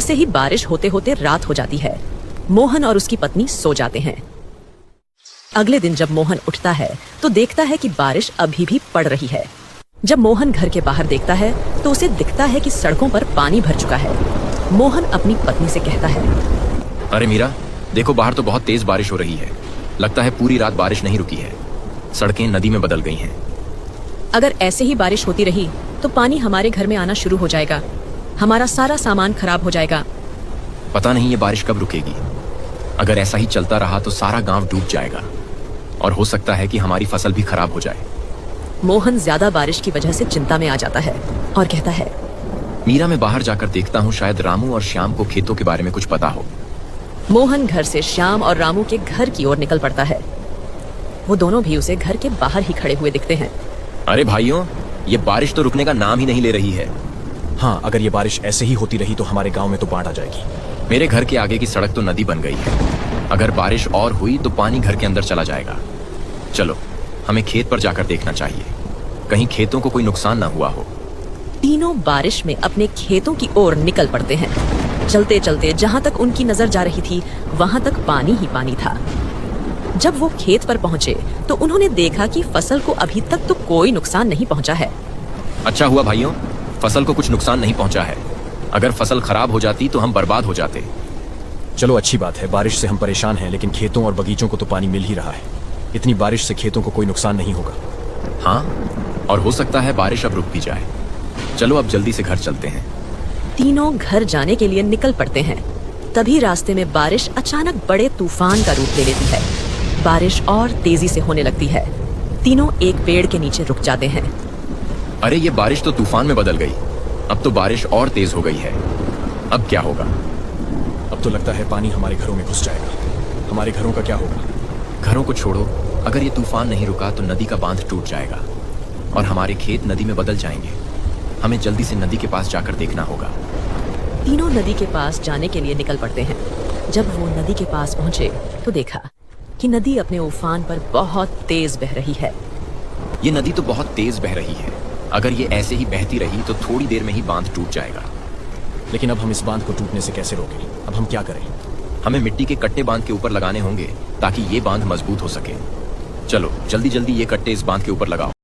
ऐसे ही बारिश होते होते रात हो जाती है। मोहन और उसकी पत्नी सो जाते हैं। अगले दिन जब मोहन उठता है तो देखता है कि बारिश अभी भी पड़ रही है। जब मोहन घर के बाहर देखता है तो उसे दिखता है कि सड़कों पर पानी भर चुका है। मोहन अपनी पत्नी से कहता है, अरे मीरा, देखो बाहर तो बहुत तेज बारिश हो रही है। लगता है पूरी रात बारिश नहीं रुकी है। सड़कें नदी में बदल गई हैं। अगर ऐसे ही बारिश होती रही तो पानी हमारे घर में आना शुरू हो जाएगा। हमारा सारा सामान खराब हो जाएगा। पता नहीं ये बारिश कब रुकेगी। अगर ऐसा ही चलता रहा तो सारा गांव डूब जाएगा और हो सकता है कि हमारी फसल भी खराब हो जाए। मोहन ज्यादा बारिश की वजह से चिंता में आ जाता है और कहता है, मीरा, मैं बाहर जाकर देखता हूँ, शायद रामू और श्याम को खेतों के बारे में कुछ पता हो। मोहन घर से श्याम और रामू के घर की ओर निकल पड़ता है। वो दोनों भी उसे घर के बाहर ही खड़े हुए दिखते हैं। अरे भाइयों, ये बारिश तो रुकने का नाम ही नहीं ले रही है। हाँ, अगर ये बारिश ऐसे ही होती रही तो हमारे गांव में तो बाढ़ आ जाएगी। मेरे घर के आगे की सड़क तो नदी बन गई है। अगर बारिश और हुई तो पानी घर के अंदर चला जाएगा। चलो, हमें खेत पर जाकर देखना चाहिए, कहीं खेतों को कोई नुकसान ना हुआ हो। तीनों बारिश में अपने खेतों की ओर निकल पड़ते हैं। चलते चलते जहां तक उनकी नजर जा रही थी वहां तक पानी ही पानी था। जब वो खेत पर पहुंचे तो उन्होंने देखा कि फसल को अभी तक तो कोई नुकसान नहीं पहुंचा है। अच्छा हुआ भाइयों, फसल को कुछ नुकसान नहीं पहुंचा है। अगर फसल खराब हो जाती तो हम बर्बाद हो जाते। चलो, अच्छी बात है। बारिश से हम परेशान हैं, लेकिन खेतों और बगीचों को तो पानी मिल ही रहा है। इतनी बारिश से खेतों को कोई नुकसान नहीं होगा। हाँ, और हो सकता है बारिश अब रुक भी जाए। चलो अब जल्दी से घर चलते हैं। तीनों घर जाने के लिए निकल पड़ते हैं। तभी रास्ते में बारिश अचानक बड़े तूफान का रूप ले लेती है। बारिश और तेजी से होने लगती है। तीनों एक पेड़ के नीचे रुक जाते हैं। अरे, ये बारिश तो तूफान में बदल गई। अब तो बारिश और तेज हो गई है। अब क्या होगा? अब तो लगता है पानी हमारे घरों में घुस जाएगा। हमारे घरों का क्या होगा? घरों को छोड़ो, अगर ये तूफान नहीं रुका तो नदी का बांध टूट जाएगा और हमारे खेत नदी में बदल जाएंगे। हमें जल्दी से नदी के पास जाकर देखना होगा। तीनों नदी के पास जाने के लिए निकल पड़ते हैं। जब वो नदी के पास पहुंचे तो देखा कि नदी अपने उफान पर बहुत तेज बह रही है। ये नदी तो बहुत तेज बह रही है। अगर ये ऐसे ही बहती रही तो थोड़ी देर में ही बांध टूट जाएगा। लेकिन अब हम इस बांध को टूटने से कैसे रोकें? अब हम क्या करें? हमें मिट्टी के कट्टे बांध के ऊपर लगाने होंगे ताकि ये बांध मजबूत हो सके। चलो जल्दी जल्दी ये कट्टे इस बांध के ऊपर लगाओ।